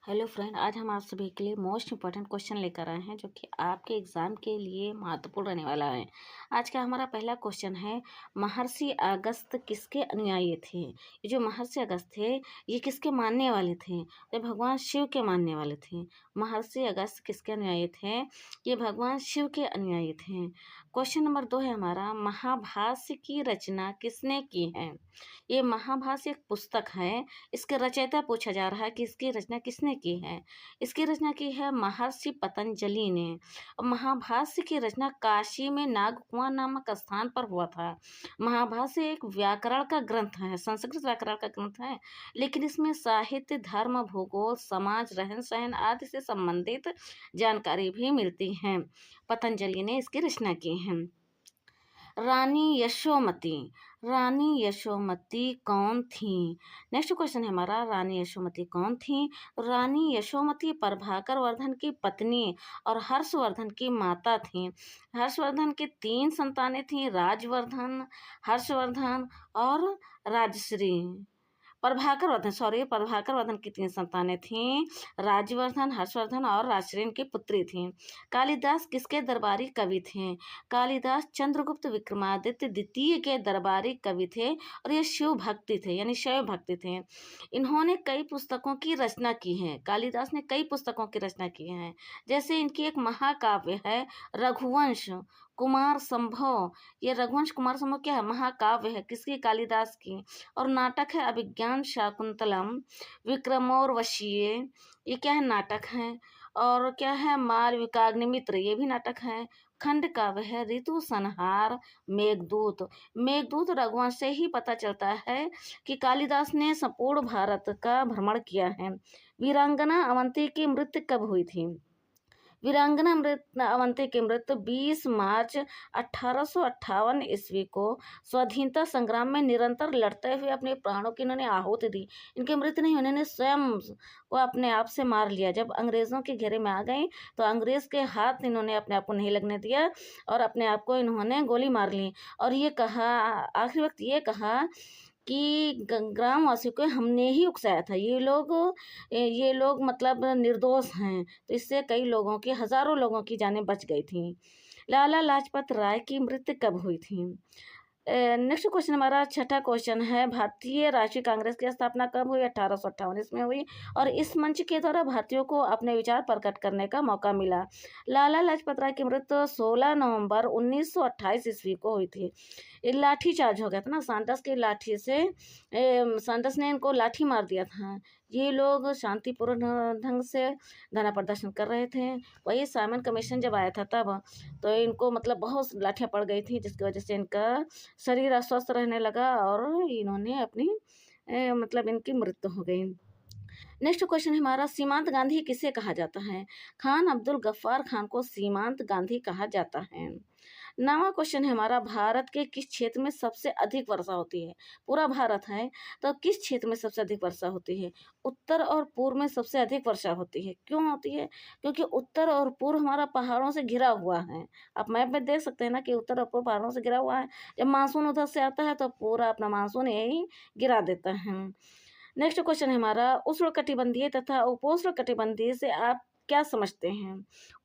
Hello friend, आज हम आप सभी के लिए मोस्ट इम्पॉर्टेंट क्वेश्चन लेकर आए हैं जो कि आपके एग्जाम के लिए महत्वपूर्ण रहने वाला है। आज का हमारा पहला क्वेश्चन है, महर्षि अगस्त्य किसके अनुयायी थे। ये जो महर्षि अगस्त्य थे ये किसके मानने वाले थे। ये भगवान शिव के मानने वाले थे। महर्षि अगस्त्य किसके अनुयायी थे, ये भगवान शिव के अनुयायी थे। क्वेश्चन नंबर 2 है हमारा, महाभाष्य की रचना किसने की है। ये महाभाष्य एक पुस्तक है, इसके रचयिता पूछा जा रहा है कि इसकी रचना किसने की है। इसकी रचना की है महर्षि पतंजलि ने। और महाभाष्य की रचना काशी में नागकुमार नामक स्थान पर हुआ था। महाभाष्य एक व्याकरण का ग्रंथ है, संस्कृत व्याकरण का ग्रंथ है, लेकिन इसमें साहित्य, धर्म, भूगोल, समाज, रहन सहन आदि से संबंधित जानकारी भी मिलती है। पतंजलि ने इसकी रचना की है। रानी यशोमती, रानी यशोमती कौन थी। नेक्स्ट क्वेश्चन है हमारा, रानी यशोमती कौन थी। रानी यशोमती प्रभाकर वर्धन की पत्नी और हर्षवर्धन की माता थी। हर्षवर्धन की 3 संतानें थीं, राजवर्धन, हर्षवर्धन और राजश्री। प्रभाकर वर्धन की 3 संतानें थीं, राजवर्धन, हर्षवर्धन और राजश्री की पुत्री थीं। कालिदास किसके दरबारी कवि थे। कालिदास चंद्रगुप्त विक्रमादित्य द्वितीय के दरबारी कवि थे और ये शिव भक्ति थे, यानी शैव भक्ति थे। इन्होंने कई पुस्तकों की रचना की है। कालिदास ने कई पुस्तकों की रचना की है, जैसे इनकी एक महाकाव्य है रघुवंश कुमार संभव। ये रघुवंश कुमार संभव क्या है, महाकाव्य है, किसकी, कालिदास की। और नाटक है अभिज्ञान शाकुंतलम, विक्रमोर्वशीय, ये क्या है, नाटक है। और क्या है, मालविकाग्निमित्र, ये भी नाटक है। खंड काव्य है ऋतु संहार, मेघदूत। मेघदूत रघुवंश से ही पता चलता है कि कालिदास ने संपूर्ण भारत का भ्रमण किया है। वीरांगना अवंती की मृत्यु कब हुई थी। वीरांगना अवंती की मृत्यु 20 मार्च 1858 ईस्वी को स्वाधीनता संग्राम में निरंतर लड़ते हुए अपने प्राणों की इन्होंने आहुति दी। इनकी मृत्यु नहीं, उन्होंने स्वयं को अपने आप से मार लिया। जब अंग्रेज़ों के घेरे में आ गई तो अंग्रेज़ के हाथ इन्होंने अपने आप को नहीं लगने दिया और अपने आप को इन्होंने गोली मार ली। और ये कहा, आखिरी वक्त ये कहा कि ग्रामवासियों को हमने ही उकसाया था, ये लोग मतलब निर्दोष हैं। तो इससे कई लोगों की, हजारों लोगों की जानें बच गई थी। लाला लाजपत राय की मृत्यु कब हुई थी। नेक्स्ट क्वेश्चन हमारा छठा क्वेश्चन है, भारतीय राष्ट्रीय कांग्रेस की स्थापना कब हुई। 1858 इसमें हुई और इस मंच के द्वारा भारतीयों को अपने विचार प्रकट करने का मौका मिला। लाला लाजपत राय की मृत्यु 16 नवंबर 1928 ईस्वी को हुई थी। ये लाठी चार्ज हो गया था ना, सांडस की लाठी से, सांडस ने इनको लाठी मार दिया था। ये लोग शांतिपूर्ण ढंग से धरना प्रदर्शन कर रहे थे। वही साइमन कमीशन जब आया था तब तो इनको मतलब बहुत लाठियाँ पड़ गई थी, जिसकी वजह से इनका शरीर अस्वस्थ रहने लगा और इन्होंने अपनी मतलब इनकी मृत्यु हो गई। नेक्स्ट क्वेश्चन हमारा, सीमांत गांधी किसे कहा जाता है। खान अब्दुल गफ्फार खान को सीमांत गांधी कहा जाता है। 9वां क्वेश्चन है हमारा, भारत के किस क्षेत्र में सबसे अधिक वर्षा होती है। पूरा भारत है तो किस क्षेत्र में सबसे अधिक वर्षा होती है। उत्तर और पूर्व में सबसे अधिक वर्षा होती है। क्यों होती है, क्योंकि उत्तर और पूर्व हमारा पहाड़ों से घिरा हुआ है। आप मैप में देख सकते हैं ना कि उत्तर और पूर्व पहाड़ों से घिरा हुआ है। जब मानसून उधर से आता है तो पूरा अपना मानसून यही गिरा देता है। नेक्स्ट क्वेश्चन है हमारा, उष्णकटिबंधीय तथा उपोष्णकटिबंधीय से आप क्या समझते हैं।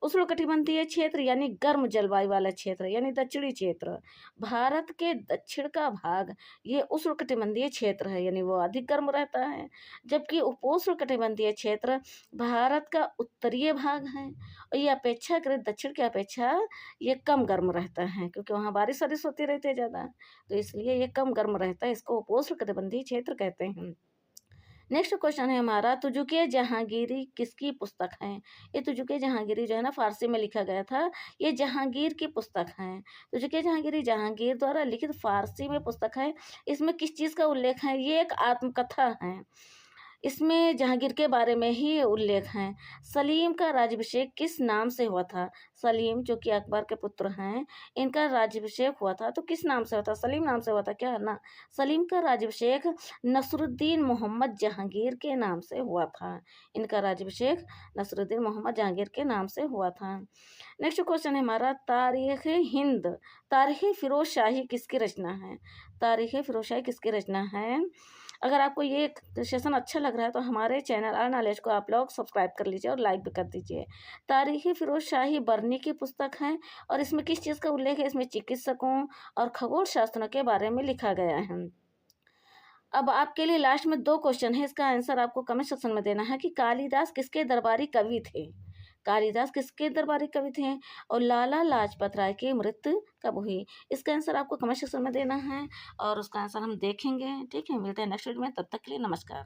उष्णकटिबंधीय क्षेत्र यानी गर्म जलवायु वाला क्षेत्र, यानी दक्षिणी क्षेत्र। भारत के दक्षिण का भाग ये उष्णकटिबंधीय क्षेत्र है, यानी वो अधिक गर्म रहता है। जबकि उपोष्णकटिबंधीय क्षेत्र भारत का उत्तरीय भाग है और ये अपेक्षाकृत दक्षिण की अपेक्षा ये कम गर्म रहता है, क्योंकि वहाँ बारिश वारिश होती रहती है ज़्यादा, तो इसलिए ये कम गर्म रहता है। इसको उपोष्णकटिबंधीय क्षेत्र कहते हैं। नेक्स्ट क्वेश्चन है हमारा, तुजुके जहांगीरी किसकी पुस्तक है। ये तुजुके जहांगीरी जो है ना, फारसी में लिखा गया था। ये जहांगीर की पुस्तक है। तुजुके जहांगीरी जहांगीर द्वारा लिखित फारसी में पुस्तक है। इसमें किस चीज़ का उल्लेख है, ये एक आत्मकथा है। इसमें जहांगीर के बारे में ही उल्लेख है। सलीम का राज्याभिषेक किस नाम से हुआ था। सलीम जो कि अकबर के पुत्र हैं, इनका राज्याभिषेक हुआ था तो किस नाम से हुआ था, सलीम नाम से हुआ था क्या है ना। सलीम का राज्याभिषेक नसरुद्दीन मोहम्मद जहांगीर के नाम से हुआ था। इनका राज्याभिषेक नसरुद्दीन मोहम्मद जहांगीर के नाम से हुआ था। नेक्स्ट क्वेश्चन है हमारा, तारीख हिंद, तारीख फिरोज शाही किसकी रचना है। तारीख फिरोज शाही किसकी रचना है। अगर आपको ये सेशन अच्छा लग रहा है तो हमारे चैनल आर नॉलेज को आप लोग सब्सक्राइब कर लीजिए और लाइक भी कर दीजिए। तारीखी फिरोज शाही बर्नी की पुस्तक है और इसमें किस चीज़ का उल्लेख है? इसमें चिकित्सकों और खगोल शास्त्रों के बारे में लिखा गया है। अब आपके लिए लास्ट में 2 क्वेश्चन है, इसका आंसर आपको कमेंट सेक्शन में देना है कि कालिदास किसके दरबारी कवि थे? कालिदास किसके दरबारी कवि थे? और लाला लाजपत राय की मृत्यु कब हुई? इसका आंसर आपको कमेंट सेक्शन में देना है और उसका आंसर हम देखेंगे। ठीक है, मिलते हैं नेक्स्ट वीडियो में, तब तक के लिए नमस्कार।